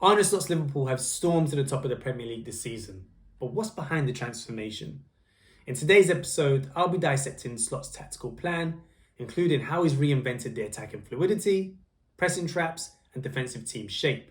Arne Slot's Liverpool have stormed to the top of the Premier League this season, but what's behind the transformation? In today's episode, I'll be dissecting Slot's tactical plan, including how he's reinvented the attacking fluidity, pressing traps, and defensive team shape.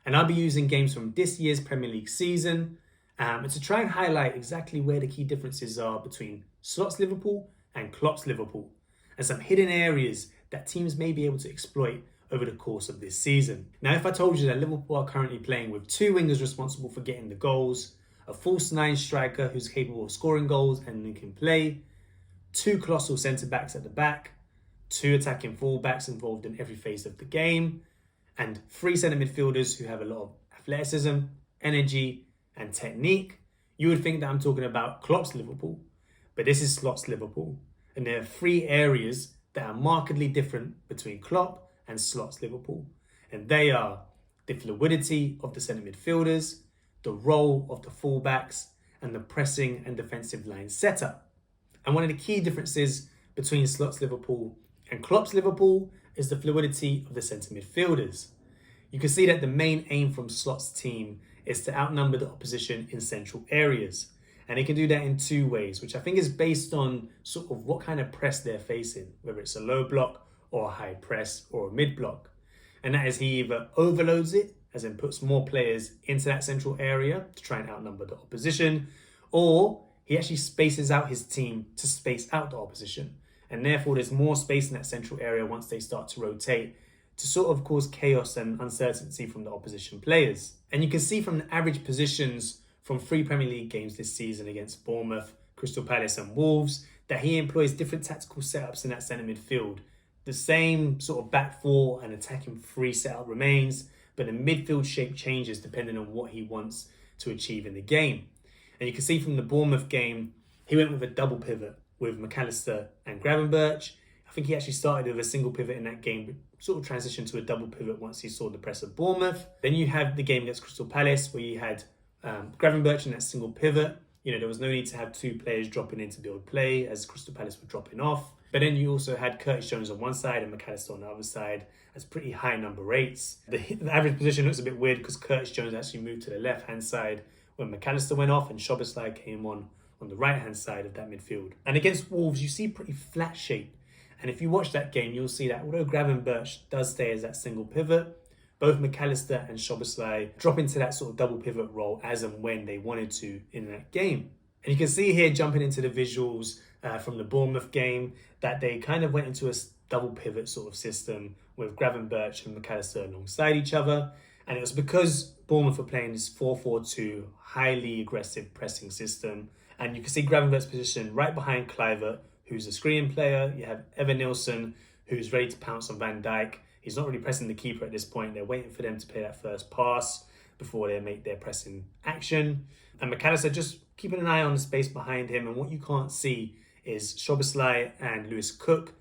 And I'll be using games from this year's Premier League season to try and highlight exactly where the key differences are between Slot's Liverpool and Klopp's Liverpool, and some hidden areas that teams may be able to exploit over the course of this season. Now, if I told you that Liverpool are currently playing with two wingers responsible for getting the goals, a false nine striker who's capable of scoring goals and linking play, two colossal centre-backs at the back, two attacking full-backs involved in every phase of the game, and three centre midfielders who have a lot of athleticism, energy, and technique, you would think that I'm talking about Klopp's Liverpool, but this is Slot's Liverpool. And there are three areas that are markedly different between Klopp and Slot's Liverpool. And they are the fluidity of the centre midfielders, the role of the fullbacks, and the pressing and defensive line setup. And one of the key differences between Slot's Liverpool and Klopp's Liverpool is the fluidity of the centre midfielders. You can see that the main aim from Slot's team is to outnumber the opposition in central areas. And he can do that in two ways, which I think is based on sort of what kind of press they're facing, whether it's a low block or a high press or a mid block. And that is he either overloads it, as in puts more players into that central area to try and outnumber the opposition, or he actually spaces out his team to space out the opposition. And therefore there's more space in that central area once they start to rotate to sort of cause chaos and uncertainty from the opposition players. And you can see from the average positions from 3 Premier League games this season against Bournemouth, Crystal Palace and Wolves that he employs different tactical setups in that centre midfield. The same sort of back four and attacking three setup remains, but the midfield shape changes depending on what he wants to achieve in the game. And you can see from the Bournemouth game, he went with a double pivot with McAllister and Gravenberch. I think he actually started with a single pivot in that game, but sort of transitioned to a double pivot once he saw the press of Bournemouth. Then you have the game against Crystal Palace where you had Gravenberch in that single pivot. You know, there was no need to have two players dropping in to build play as Crystal Palace were dropping off. But then you also had Curtis Jones on one side and McAllister on the other side as pretty high number 8s. The average position looks a bit weird because Curtis Jones actually moved to the left-hand side when McAllister went off and Szoboszlai came on the right-hand side of that midfield. And against Wolves, you see pretty flat shape. And if you watch that game, you'll see that although Gravenberch does stay as that single pivot, both McAllister and Szoboszlai drop into that sort of double pivot role as and when they wanted to in that game. And you can see here, jumping into the visuals from the Bournemouth game, that they kind of went into a double pivot sort of system with Gravenberch and McAllister alongside each other. And it was because Bournemouth were playing this 4-4-2, highly aggressive pressing system. And you can see Gravenberch's position right behind Kluivert, who's a screening player. You have Evan Nilsson, who's ready to pounce on Van Dijk. He's not really pressing the keeper at this point. They're waiting for them to play that first pass before they make their pressing action. And McAllister just keeping an eye on the space behind him. And what you can't see is Szoboszlai and Lewis Cook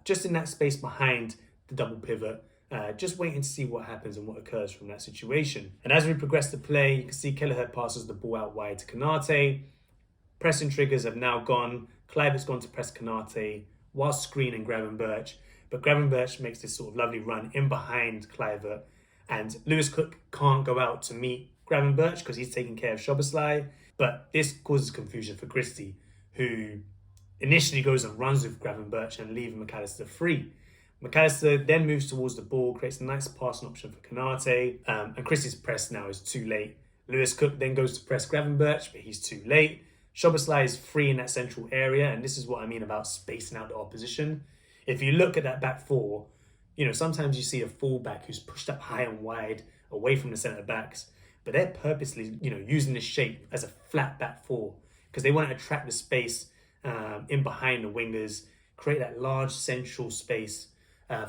just in that space behind the double pivot, just waiting to see what happens and what occurs from that situation. And as we progress the play, you can see Kelleher passes the ball out wide to Konate. Pressing triggers have now gone. Kluivert's gone to press Konate while screening Gravenberch. But Gravenberch makes this sort of lovely run in behind Kluivert. And Lewis Cook can't go out to meet Gravenberch because he's taking care of Szoboszlai. But this causes confusion for Christie, who initially goes and runs with Gravenberch and leaves McAllister free. McAllister then moves towards the ball, creates a nice passing option for Konate, and Christie's press now is too late. Lewis Cook then goes to press Gravenberch, but he's too late. Szoboszlai is free in that central area, and this is what I mean about spacing out the opposition. If you look at that back four, you know, sometimes you see a fullback who's pushed up high and wide away from the centre backs, but they're purposely, you know, using this shape as a flat back four because they want to attract the space in behind the wingers, create that large central space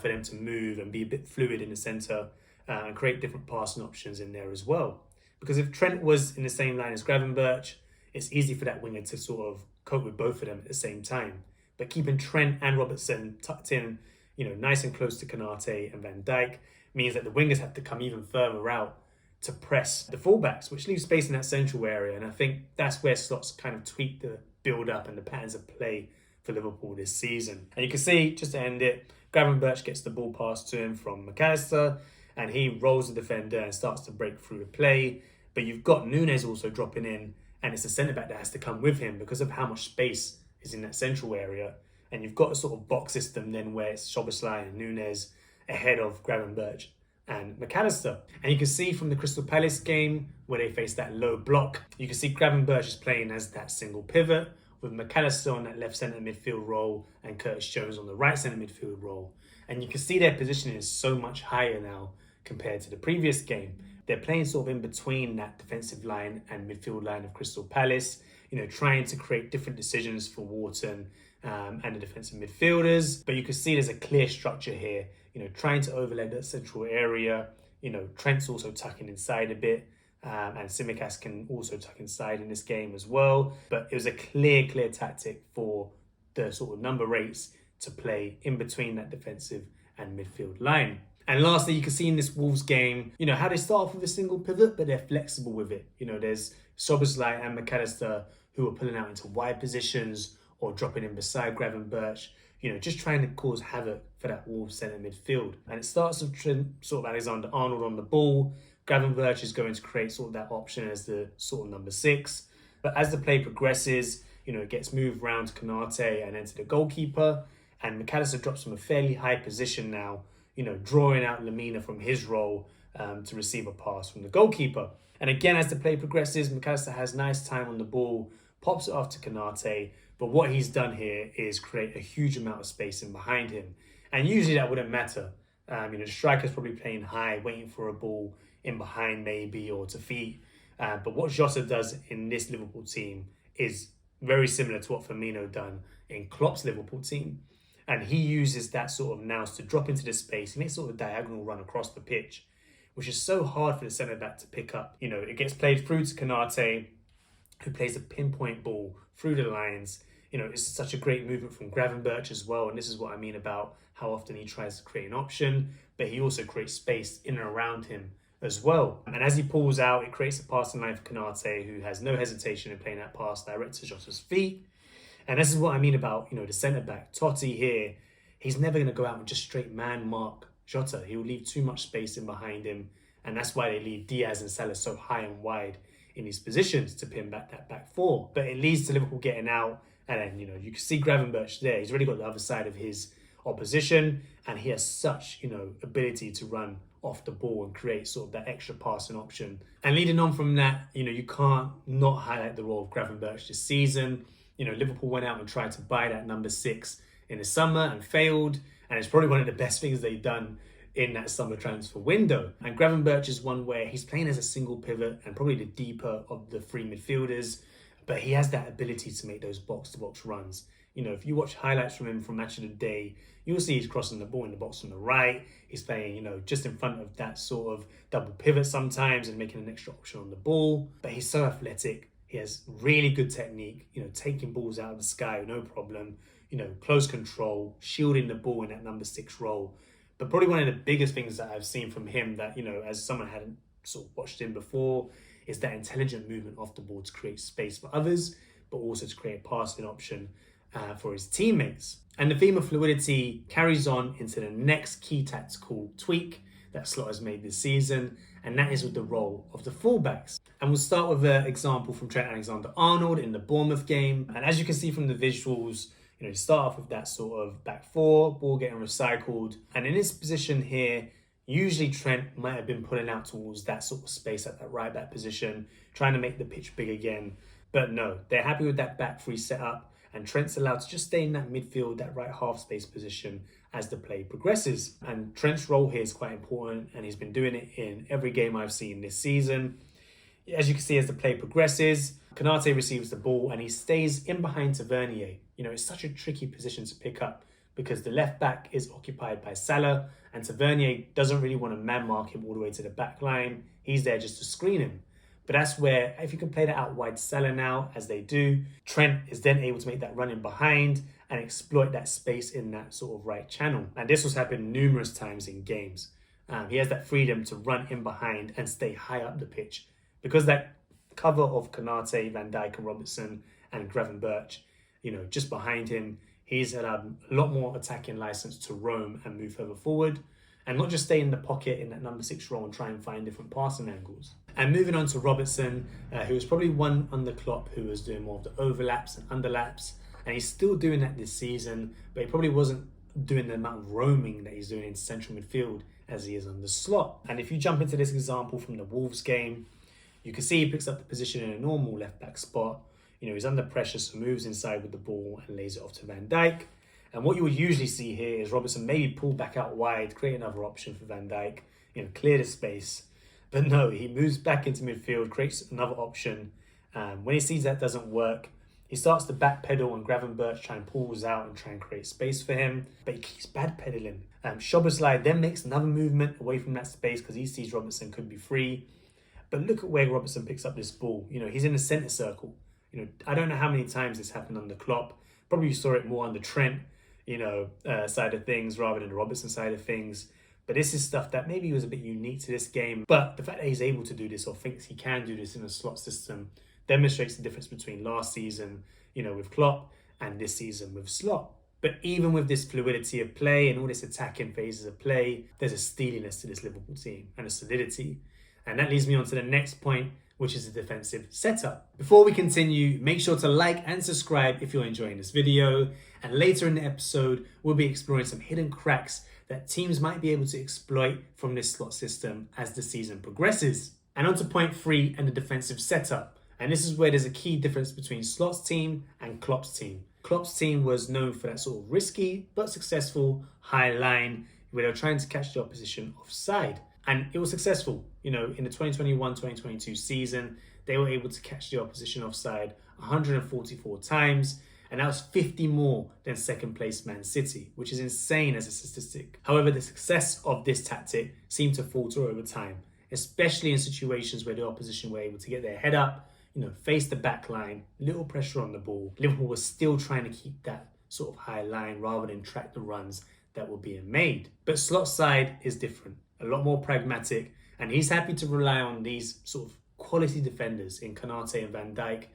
for them to move and be a bit fluid in the centre and create different passing options in there as well. Because if Trent was in the same line as Gravenberch, it's easy for that winger to sort of cope with both of them at the same time. But keeping Trent and Robertson tucked in, you know, nice and close to Konate and Van Dijk means that the wingers have to come even further out to press the fullbacks, which leaves space in that central area. And I think that's where Slot's kind of tweaked the build-up and the patterns of play for Liverpool this season. And you can see, just to end it, Gravenberch gets the ball passed to him from McAllister, and he rolls the defender and starts to break through the play. But you've got Nunes also dropping in, and it's the centre-back that has to come with him because of how much space is in that central area. And you've got a sort of box system then where it's Szoboszlai and Nunes ahead of Gravenberch and McAllister. And you can see from the Crystal Palace game where they face that low block, you can see Gravenberch is playing as that single pivot with McAllister on that left centre midfield role and Curtis Jones on the right centre midfield role. And you can see their positioning is so much higher now compared to the previous game. They're playing sort of in between that defensive line and midfield line of Crystal Palace, trying to create different decisions for Wharton and the defensive midfielders. But you can see there's a clear structure here, trying to overlay that central area. Trent's also tucking inside a bit, and Tsimikas can also tuck inside in this game as well. But it was a clear tactic for the sort of number 8s to play in between that defensive and midfield line. And lastly, you can see in this Wolves game, how they start off with a single pivot, but they're flexible with it. There's Szoboszlai and McAllister who are pulling out into wide positions or dropping in beside Gravenberch, just trying to cause havoc for that Wolves centre midfield. And it starts with sort of Alexander-Arnold on the ball. Gravenberch is going to create sort of that option as the sort of number 6. But as the play progresses, it gets moved round to Konate and then to the goalkeeper. And McAllister drops from a fairly high position now, drawing out Lemina from his role to receive a pass from the goalkeeper. And again, as the play progresses, McAllister has nice time on the ball, pops it off to Konate. But what he's done here is create a huge amount of space in behind him. And usually that wouldn't matter. The striker's probably playing high, waiting for a ball in behind maybe or to feet. But what Jota does in this Liverpool team is very similar to what Firmino done in Klopp's Liverpool team. And he uses that sort of nous to drop into the space. He makes sort of a diagonal run across the pitch, which is so hard for the centre-back to pick up. It gets played through to Konate, who plays a pinpoint ball through the lines. It's such a great movement from Gravenberch as well. And this is what I mean about how often he tries to create an option, but he also creates space in and around him as well. And as he pulls out, it creates a passing line for Konate, who has no hesitation in playing that pass direct to Jota's feet. And this is what I mean about, the centre-back. Totti here, he's never going to go out and just straight man mark Jota. He will leave too much space in behind him. And that's why they leave Diaz and Salah so high and wide in these positions to pin back that back 4. But it leads to Liverpool getting out. And then, you can see Gravenberch there. He's already got the other side of his opposition. And he has such, ability to run off the ball and create sort of that extra passing option. And leading on from that, you can't not highlight the role of Gravenberch this season. Liverpool went out and tried to buy that number 6 in the summer and failed. And it's probably one of the best things they've done in that summer transfer window. And Gravenberch is one where he's playing as a single pivot and probably the deeper of the 3 midfielders. But he has that ability to make those box-to-box runs. If you watch highlights from him from Match of the Day, you'll see he's crossing the ball in the box on the right. He's playing, just in front of that sort of double pivot sometimes and making an extra option on the ball. But he's so athletic. He has really good technique, taking balls out of the sky, no problem, close control, shielding the ball in that number 6 role. But probably one of the biggest things that I've seen from him that, as someone hadn't sort of watched him before, is that intelligent movement off the ball to create space for others, but also to create a passing option for his teammates. And the theme of fluidity carries on into the next key tactical tweak that Slot has made this season, and that is with the role of the fullbacks. And we'll start with an example from Trent Alexander-Arnold in the Bournemouth game. And as you can see from the visuals, you start off with that sort of back 4, ball getting recycled. And in this position here, usually Trent might have been pulling out towards that sort of space at that right back position, trying to make the pitch big again. But no, they're happy with that back 3 setup. And Trent's allowed to just stay in that midfield, that right half space position as the play progresses. And Trent's role here is quite important, and he's been doing it in every game I've seen this season. As you can see, as the play progresses, Konate receives the ball and he stays in behind Tavernier. It's such a tricky position to pick up because the left back is occupied by Salah and Tavernier doesn't really want to man mark him all the way to the back line. He's there just to screen him. But that's where, if you can play that out wide Salah now, as they do, Trent is then able to make that run in behind and exploit that space in that sort of right channel. And this has happened numerous times in games. He has that freedom to run in behind and stay high up the pitch. Because that cover of Konate, Van Dijk and Robertson and Gravenberch, just behind him, he's had a lot more attacking license to roam and move further forward. and not just stay in the pocket in that number 6 role and try and find different passing angles. And moving on to Robertson, who was probably one under Klopp who was doing more of the overlaps and underlaps, and he's still doing that this season, but he probably wasn't doing the amount of roaming that he's doing in central midfield as he is under Slot. And if you jump into this example from the Wolves game, you can see he picks up the position in a normal left-back spot. He's under pressure, so moves inside with the ball and lays it off to Van Dijk. And what you would usually see here is Robertson maybe pull back out wide, create another option for Van Dijk, clear the space. But no, he moves back into midfield, creates another option. When he sees that doesn't work, he starts to backpedal, and Gravenberch try and pulls out and try and create space for him. But he keeps backpedaling. Szoboszlai then makes another movement away from that space because he sees Robertson could be free. But look at where Robertson picks up this ball. He's in the centre circle. I don't know how many times this happened under Klopp. Probably you saw it more on the Trent, side of things rather than the Robertson side of things. But this is stuff that maybe was a bit unique to this game. But the fact that he's able to do this or thinks he can do this in a Slot system demonstrates the difference between last season, with Klopp and this season with Slot. But even with this fluidity of play and all this attacking phases of play, there's a steeliness to this Liverpool team and a solidity. And that leads me on to the next point, which is the defensive setup. Before we continue, make sure to like and subscribe if you're enjoying this video. And later in the episode, we'll be exploring some hidden cracks that teams might be able to exploit from this Slot system as the season progresses. And on to point 3 and the defensive setup. And this is where there's a key difference between Slot's team and Klopp's team. Klopp's team was known for that sort of risky but successful high line where they were trying to catch the opposition offside. And it was successful. In the 2021-2022 season, they were able to catch the opposition offside 144 times. And that was 50 more than second place Man City, which is insane as a statistic. However, the success of this tactic seemed to falter over time, especially in situations where the opposition were able to get their head up, face the back line, little pressure on the ball. Liverpool was still trying to keep that sort of high line rather than track the runs that were being made. But Slot's side is different, a lot more pragmatic, and he's happy to rely on these sort of quality defenders in Konate and Van Dijk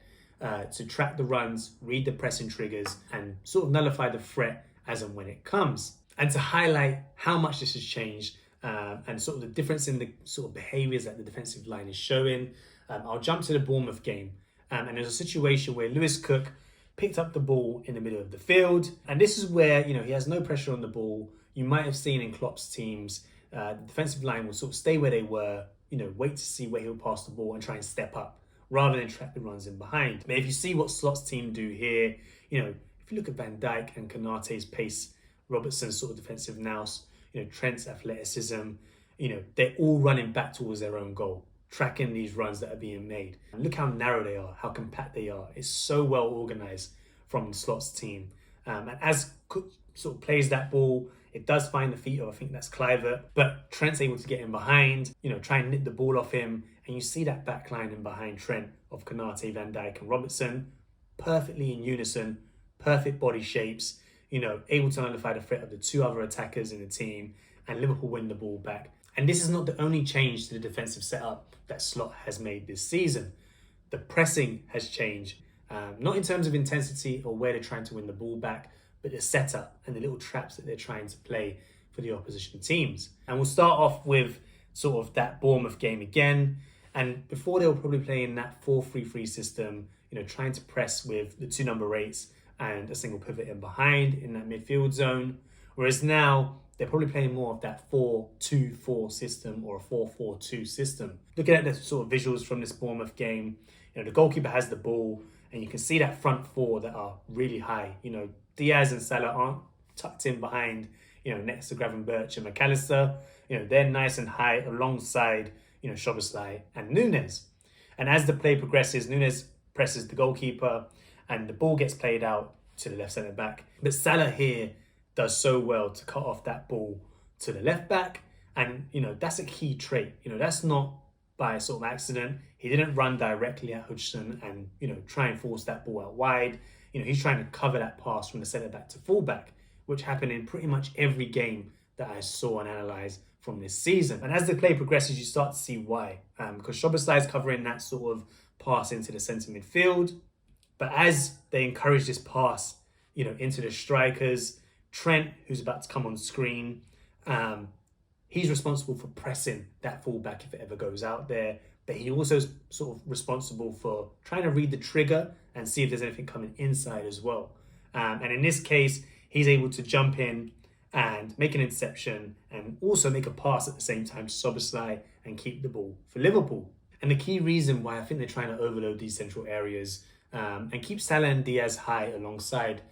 to track the runs, read the pressing triggers, and sort of nullify the threat as and when it comes. And to highlight how much this has changed and sort of the difference in the sort of behaviours that the defensive line is showing, I'll jump to the Bournemouth game. And there's a situation where Lewis Cook picked up the ball in the middle of the field. And this is where, he has no pressure on the ball. You might have seen in Klopp's teams, the defensive line will sort of stay where they were, wait to see where he'll pass the ball and try and step up rather than track the runs in behind. But if you see what Slot's team do here, if you look at Van Dijk and Konate's pace, Robertson's sort of defensive nous, Trent's athleticism, they're all running back towards their own goal, tracking these runs that are being made. And look how narrow they are, how compact they are. It's so well organised from Slot's team. And as Cook sort of plays that ball, it does find the feet of, I think that's Kluivert, but Trent's able to get in behind, try and nip the ball off him. And you see that back line in behind Trent of Konate, Van Dijk and Robertson, perfectly in unison, perfect body shapes, able to nullify the threat of the two other attackers in the team, and Liverpool win the ball back. And this is not the only change to the defensive setup that Slot has made this season. The pressing has changed, not in terms of intensity or where they're trying to win the ball back, but the setup and the little traps that they're trying to play for the opposition teams. And we'll start off with sort of that Bournemouth game again. And before they were probably playing that 4-3-3 system, trying to press with the 2 number 8s and a single pivot in behind in that midfield zone. Whereas now they're probably playing more of that 4-2-4 system or a 4-4-2 system. Looking at the sort of visuals from this Bournemouth game, the goalkeeper has the ball and you can see that front 4 that are really high. Diaz and Salah aren't tucked in behind, next to Gravenberch and McAllister. They're nice and high alongside, Szoboszlai and Núñez. And as the play progresses, Núñez presses the goalkeeper and the ball gets played out to the left centre back. But Salah here does so well to cut off that ball to the left back. And, that's a key trait. That's not by sort of accident. He didn't run directly at Hudson and, try and force that ball out wide. He's trying to cover that pass from the centre back to full back, which happened in pretty much every game that I saw and analysed from this season. And as the play progresses, you start to see why. Because Szoboszlai is covering that sort of pass into the centre midfield. But as they encourage this pass, into the strikers, Trent, who's about to come on screen, He's responsible for pressing that fullback if it ever goes out there, but he also is sort of responsible for trying to read the trigger and see if there's anything coming inside as well. And in this case, he's able to jump in and make an interception and also make a pass at the same time to Szoboszlai and keep the ball for Liverpool. And the key reason why I think they're trying to overload these central areas and keep Salah and Diaz high alongside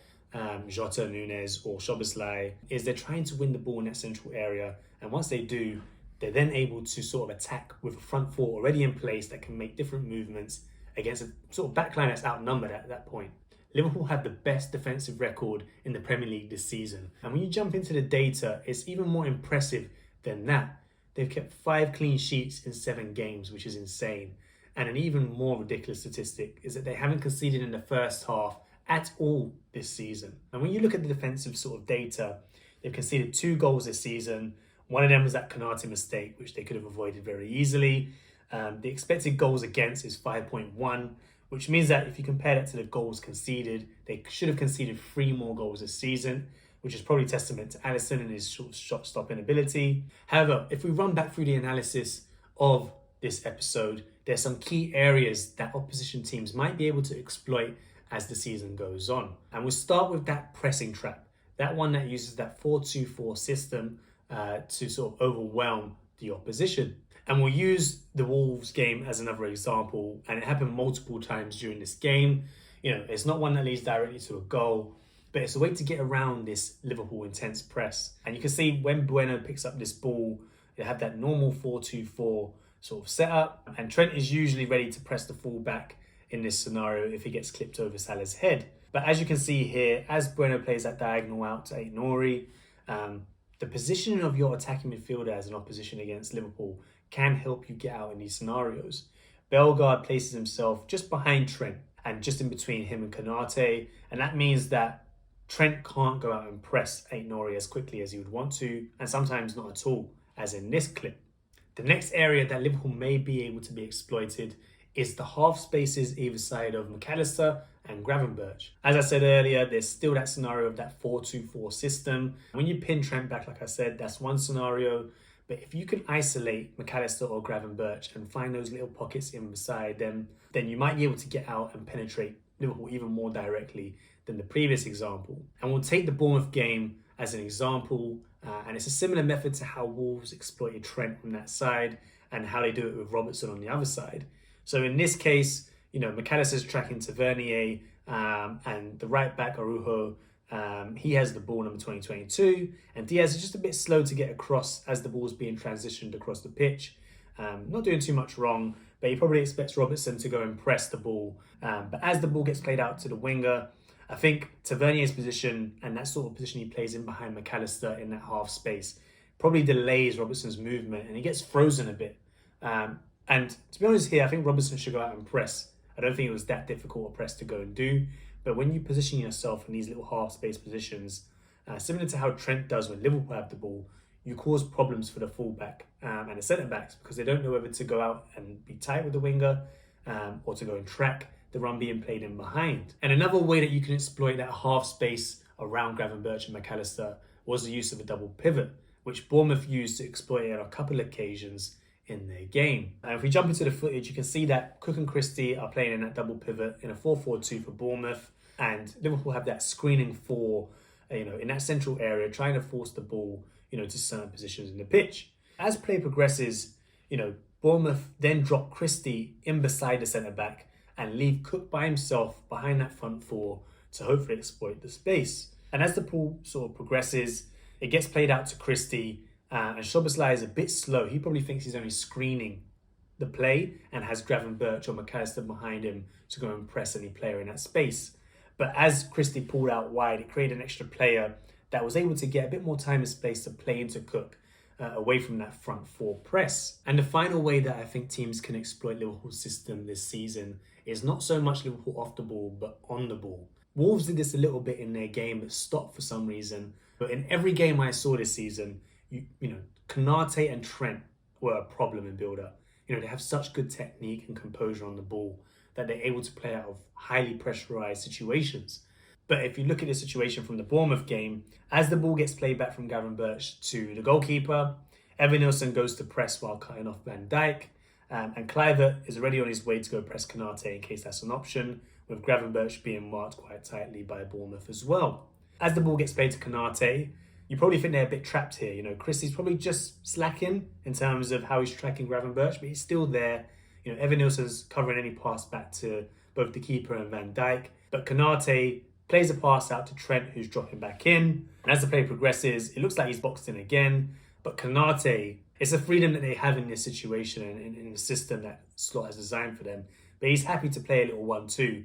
Jota, Nunes or Szoboszlai is they're trying to win the ball in that central area. And once they do, they're then able to sort of attack with a front four already in place that can make different movements against a sort of backline that's outnumbered at that point. Liverpool have the best defensive record in the Premier League this season. And when you jump into the data, it's even more impressive than that. They've kept 5 clean sheets in 7 games, which is insane. And an even more ridiculous statistic is that they haven't conceded in the first half at all this season. And when you look at the defensive sort of data, they've conceded 2 goals this season. One of them was that Konate mistake, which they could have avoided very easily. The expected goals against is 5.1, which means that if you compare that to the goals conceded, they should have conceded 3 more goals this season, which is probably testament to Alisson and his shot stopping ability. However, if we run back through the analysis of this episode, there's some key areas that opposition teams might be able to exploit as the season goes on. And we'll start with that pressing trap, that one that uses that 4-2-4 system to sort of overwhelm the opposition. And we'll use the Wolves game as another example, and it happened multiple times during this game. It's not one that leads directly to a goal, but it's a way to get around this Liverpool intense press. And you can see when Bueno picks up this ball, they have that normal 4-2-4 sort of setup, and Trent is usually ready to press the fullback in this scenario if he gets clipped over Salah's head. But as you can see here, as Bueno plays that diagonal out to Aït-Nouri, the positioning of your attacking midfielder as an opposition against Liverpool can help you get out in these scenarios. Bellegarde places himself just behind Trent and just in between him and Konate, and that means that Trent can't go out and press Aït-Nouri as quickly as he would want to, and sometimes not at all, as in this clip. The next area that Liverpool may be able to be exploited is the half spaces either side of McAllister and Gravenberch. As I said earlier, there's still that scenario of that 4-2-4 system. When you pin Trent back, like I said, that's one scenario. But if you can isolate McAllister or Gravenberch and find those little pockets in beside them, then you might be able to get out and penetrate Liverpool even more directly than the previous example. And we'll take the Bournemouth game as an example. And it's a similar method to how Wolves exploited Trent from that side and how they do it with Robertson on the other side. So in this case, McAllister's tracking Tavernier and the right back, Araujo, he has the ball number 2022, and Diaz is just a bit slow to get across as the ball's being transitioned across the pitch. Not doing too much wrong, but he probably expects Robertson to go and press the ball. But as the ball gets played out to the winger, I think Tavernier's position and that sort of position he plays in behind McAllister in that half space probably delays Robertson's movement and he gets frozen a bit. And to be honest here, I think Robertson should go out and press. I don't think it was that difficult a press to go and do. But when you position yourself in these little half space positions, similar to how Trent does when Liverpool have the ball, you cause problems for the fullback and the centre backs because they don't know whether to go out and be tight with the winger or to go and track the run being played in behind. And another way that you can exploit that half space around Gravenberch and McAllister was the use of a double pivot, which Bournemouth used to exploit it on a couple of occasions in their game. And if we jump into the footage, you can see that Cook and Christie are playing in that double pivot in a 4-4-2 for Bournemouth, and Liverpool have that screening for, in that central area, trying to force the ball, to certain positions in the pitch. As play progresses, Bournemouth then drop Christie in beside the centre-back and leave Cook by himself behind that front four to hopefully exploit the space. And as the ball sort of progresses, it gets played out to Christie, and Szoboszlai is a bit slow. He probably thinks he's only screening the play and has Gravenberch or McAllister behind him to go and press any player in that space. But as Christie pulled out wide, it created an extra player that was able to get a bit more time and space to play into Cook away from that front four press. And the final way that I think teams can exploit Liverpool's system this season is not so much Liverpool off the ball, but on the ball. Wolves did this a little bit in their game, but stopped for some reason. But in every game I saw this season, Konate and Trent were a problem in build-up. They have such good technique and composure on the ball that they're able to play out of highly pressurized situations. But if you look at the situation from the Bournemouth game, as the ball gets played back from Gravenberch to the goalkeeper, Evanilson goes to press while cutting off Van Dijk. And Kluivert is already on his way to go press Konate in case that's an option, with Gravenberch being marked quite tightly by Bournemouth as well. As the ball gets played to Konate, you probably think they're a bit trapped here. You know, Christie's probably just slacking in terms of how he's tracking Gravenberch, but he's still there. You know, Evanilson's covering any pass back to both the keeper and Van Dijk. But Konate plays a pass out to Trent, who's dropping back in. And as the play progresses, it looks like he's boxed in again. But Konate, it's a freedom that they have in this situation and in the system that Slot has designed for them. But he's happy to play a little 1-2,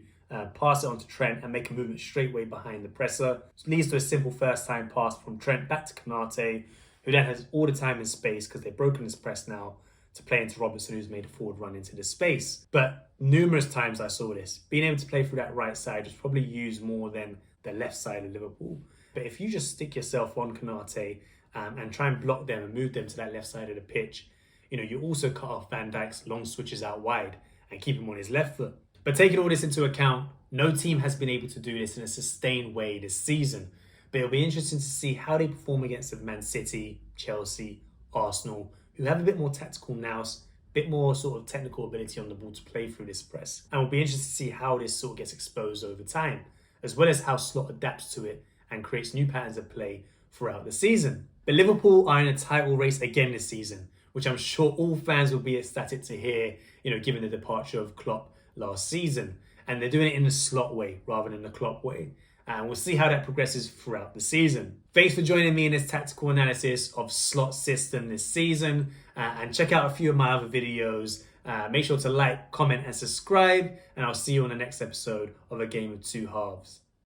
pass it on to Trent and make a movement straight away behind the presser. It leads to a simple first-time pass from Trent back to Konate, who then has all the time and space because they've broken his press now to play into Robertson, who's made a forward run into the space. But numerous times I saw this. Being able to play through that right side was probably used more than the left side of Liverpool. But if you just stick yourself on Konate and try and block them and move them to that left side of the pitch, you know, you also cut off Van Dijk's long switches out wide and keep him on his left foot. But taking all this into account, no team has been able to do this in a sustained way this season. But it'll be interesting to see how they perform against Man City, Chelsea, Arsenal, who have a bit more tactical nous, a bit more sort of technical ability on the ball to play through this press. And we'll be interested to see how this sort of gets exposed over time, as well as how Slot adapts to it and creates new patterns of play throughout the season. But Liverpool are in a title race again this season, which I'm sure all fans will be ecstatic to hear, you know, given the departure of Klopp last season. And they're doing it in the Slot way rather than the Klopp way. And we'll see how that progresses throughout the season. Thanks for joining me in this tactical analysis of Slot's system this season. And check out a few of my other videos. Make sure to like, comment and subscribe. And I'll see you on the next episode of A Game of Two Halves.